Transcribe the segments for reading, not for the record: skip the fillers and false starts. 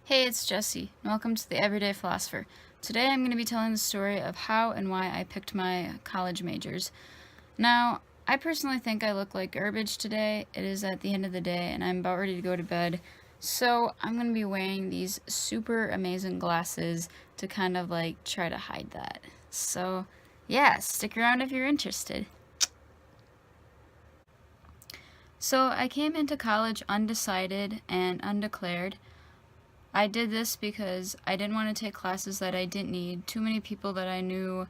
Hey, it's Jessie, and welcome to the Everyday Philosopher. Today I'm going to be telling the story of how and why I picked my college majors. Now, I personally think I look like garbage today. It is at the end of the day, and I'm about ready to go to bed. So I'm going to be wearing these super amazing glasses to kind of like try to hide that. So yeah, stick around if you're interested. So I came into college undecided and undeclared. I did this because I didn't want to take classes that I didn't need. Too many people that I knew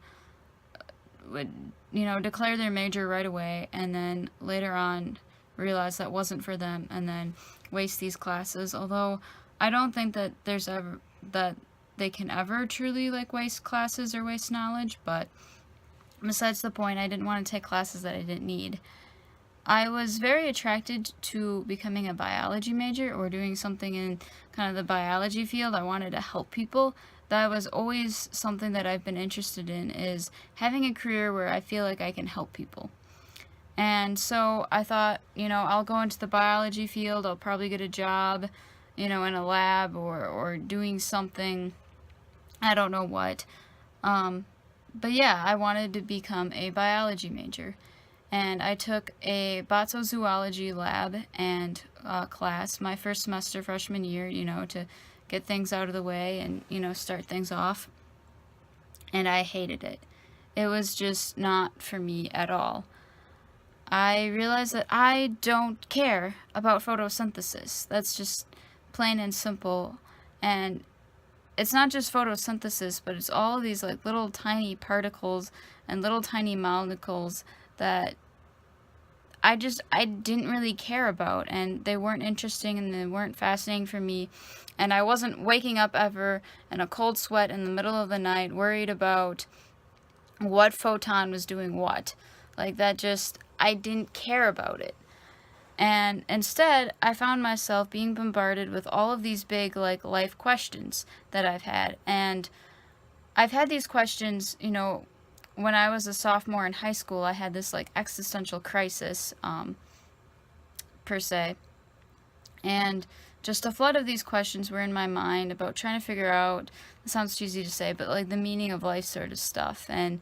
would, declare their major right away and then later on realize that wasn't for them and then waste these classes. Although I don't think that that they can ever truly waste classes or waste knowledge, but besides the point, I didn't want to take classes that I didn't need. I was very attracted to becoming a biology major or doing something in kind of the biology field. I wanted to help people. That was always something that I've been interested in, is having a career where I feel like I can help people. And so I thought, I'll go into the biology field. I'll probably get a job, in a lab or doing something, I don't know what. But yeah, I wanted to become a biology major. And I took a botsozoology lab and class my first semester freshman year, to get things out of the way and, start things off. And I hated it. It was just not for me at all. I realized that I don't care about photosynthesis. That's just plain and simple. And it's not just photosynthesis, but it's all of these little tiny particles and little tiny molecules that I didn't really care about, and they weren't interesting and they weren't fascinating for me. And I wasn't waking up ever in a cold sweat in the middle of the night worried about what photon was doing what. I didn't care about it. And instead, I found myself being bombarded with all of these big life questions that I've had. And I've had these questions, when I was a sophomore in high school. I had this existential crisis, per se. And just a flood of these questions were in my mind about trying to figure out, it sounds cheesy to say, but the meaning of life sort of stuff. And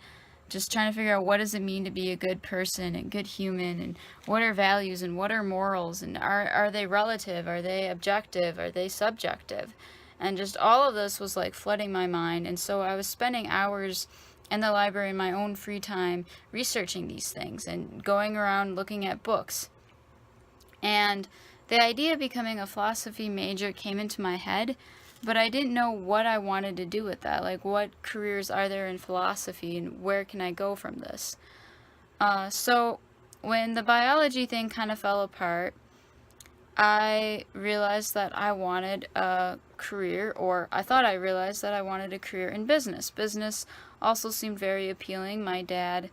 just trying to figure out, what does it mean to be a good person and good human, and what are values and what are morals, and are they relative, are they objective, are they subjective? And just all of this was flooding my mind. And so I was spending hours in the library in my own free time researching these things and going around looking at books. And the idea of becoming a philosophy major came into my head, but I didn't know what I wanted to do with that. What careers are there in philosophy, and where can I go from this? So when the biology thing kind of fell apart, I realized that I wanted a career, or I thought I realized that I wanted a career in business. Business also seemed very appealing. My dad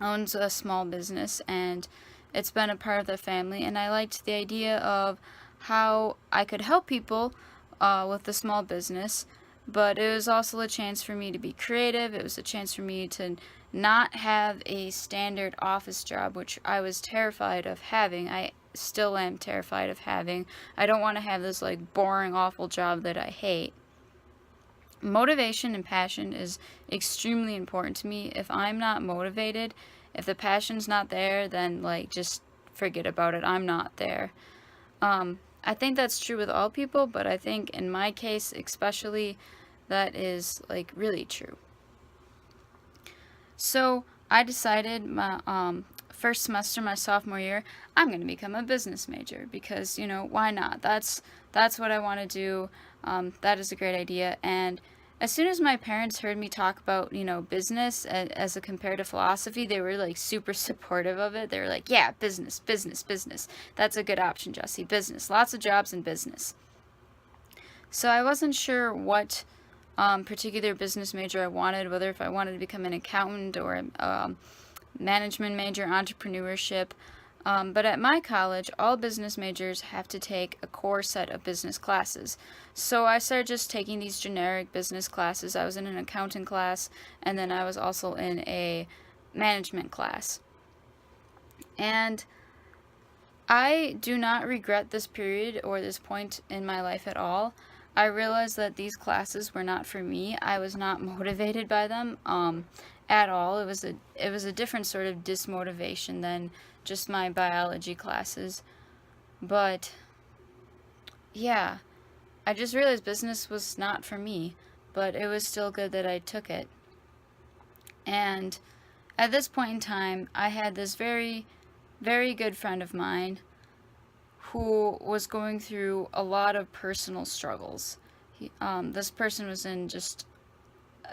owns a small business, and it's been a part of the family, and I liked the idea of how I could help people with the small business, but it was also a chance for me to be creative. It was a chance for me to not have a standard office job, which I was terrified of having. I still am terrified of having. I don't want to have this boring, awful job that I hate. Motivation and passion is extremely important to me. If I'm not motivated, if the passion's not there, then just forget about it. I'm not there. I think that's true with all people, but I think in my case especially, that is really true. So I decided my first semester, my sophomore year, I'm going to become a business major because, why not? That's what I want to do. That is a great idea. And as soon as my parents heard me talk about, business as a compared to philosophy, they were super supportive of it. They were like, yeah, business, business, business. That's a good option, Jesse. Business. Lots of jobs in business. So I wasn't sure what particular business major I wanted, whether if I wanted to become an accountant or a management major, entrepreneurship. But at my college, all business majors have to take a core set of business classes. So I started just taking these generic business classes. I was in an accounting class, and then I was also in a management class. And I do not regret this period or this point in my life at all. I realized that these classes were not for me. I was not motivated by them at all. It was a different sort of dismotivation than just my biology classes. But yeah, I just realized business was not for me, but it was still good that I took it. And at this point in time, I had this very, very good friend of mine who was going through a lot of personal struggles. This person was in just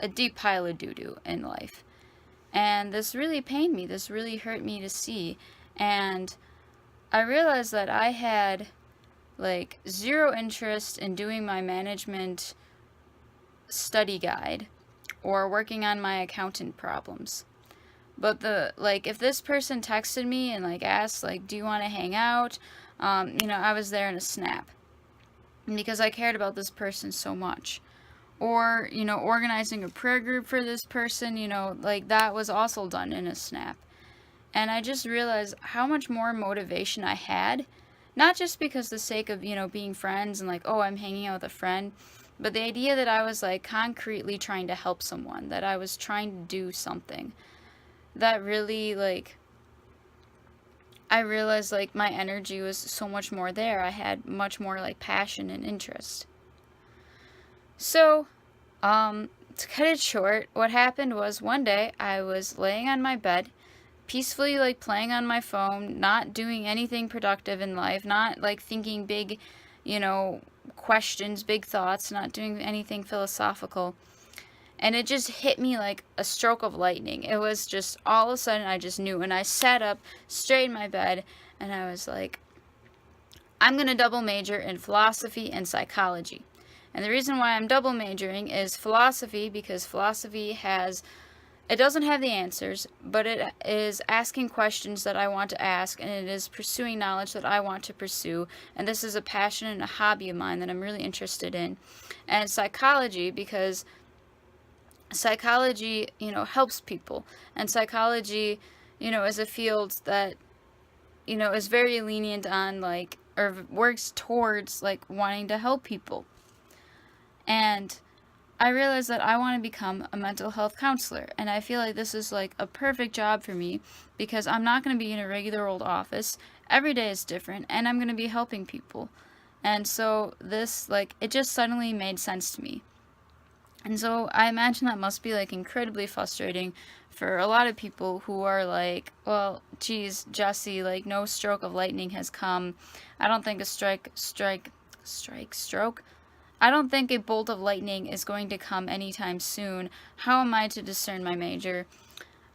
a deep pile of doo-doo in life. And this really pained me. This really hurt me to see. And I realized that I had like zero interest in doing my management study guide or working on my accountant problems. But if this person texted me and like asked like, do you want to hang out? I was there in a snap because I cared about this person so much. Or, organizing a prayer group for this person, like that was also done in a snap. And I just realized how much more motivation I had, not just because the sake of, being friends and like, oh, I'm hanging out with a friend, but the idea that I was like concretely trying to help someone, that I was trying to do something. That really I realized like my energy was so much more there. I had much more like passion and interest. So, to cut it short, what happened was one day I was laying on my bed, peacefully like playing on my phone, not doing anything productive in life, not like thinking big, questions, big thoughts, not doing anything philosophical. And it just hit me like a stroke of lightning. It was just all of a sudden I just knew. And I sat up straight in my bed and I was like, I'm going to double major in philosophy and psychology. And the reason why I'm double majoring is philosophy, because philosophy it doesn't have the answers, but it is asking questions that I want to ask, and it is pursuing knowledge that I want to pursue. And this is a passion and a hobby of mine that I'm really interested in. And psychology, because psychology, helps people. And psychology, is a field that, is very lenient on or works towards wanting to help people. And I realized that I want to become a mental health counselor. And I feel like this is like a perfect job for me because I'm not going to be in a regular old office. Every day is different and I'm going to be helping people. And so this, it just suddenly made sense to me. And so I imagine that must be incredibly frustrating for a lot of people who are like, well, geez, Jesse, no stroke of lightning has come. I don't think a stroke. I don't think a bolt of lightning is going to come anytime soon. How am I to discern my major?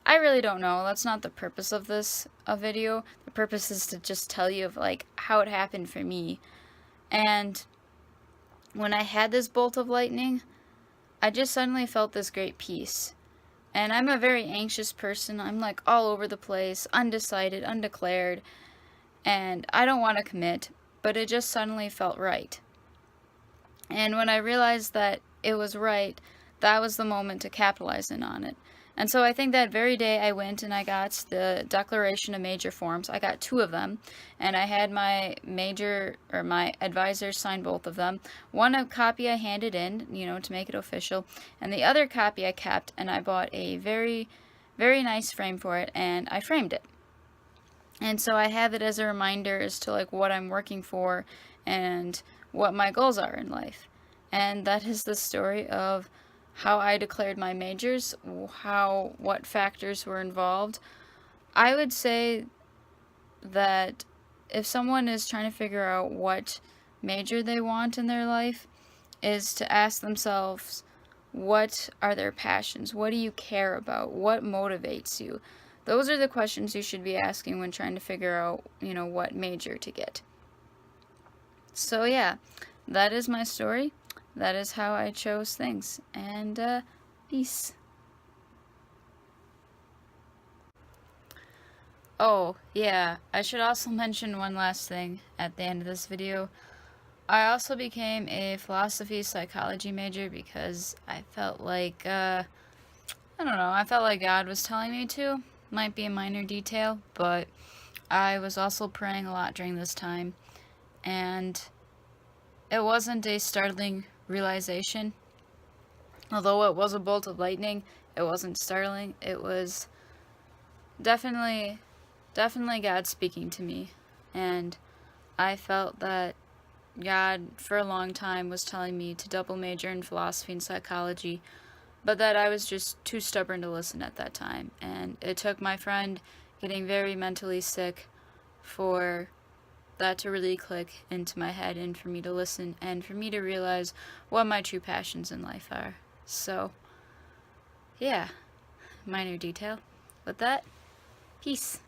I really don't know. That's not the purpose of this video. The purpose is to just tell you of how it happened for me. And when I had this bolt of lightning, I just suddenly felt this great peace. And I'm a very anxious person. I'm all over the place, undecided, undeclared, and I don't want to commit, but it just suddenly felt right. And when I realized that it was right, that was the moment to capitalize in on it. And so I think that very day I went and I got the declaration of major forms. I got 2 of them, and I had my my advisor sign both of them. One copy I handed in, to make it official, and the other copy I kept, and I bought a very, very nice frame for it, and I framed it. And so I have it as a reminder as to what I'm working for and what my goals are in life. And that is the story of how I declared my majors, what factors were involved. I would say that if someone is trying to figure out what major they want in their life, is to ask themselves, what are their passions? What do you care about? What motivates you? Those are the questions you should be asking when trying to figure out, what major to get. So yeah, that is my story. That is how I chose things. And, peace. Oh, yeah, I should also mention one last thing at the end of this video. I also became a philosophy psychology major because I felt I don't know, I felt like God was telling me to. Might be a minor detail, but I was also praying a lot during this time. And it wasn't a startling realization. Although it was a bolt of lightning, it wasn't startling. It was definitely God speaking to me. And I felt that God, for a long time, was telling me to double major in philosophy and psychology, but that I was just too stubborn to listen at that time. And it took my friend getting very mentally sick for that to really click into my head and for me to listen and for me to realize what my true passions in life are. So, yeah, minor detail. With that, peace.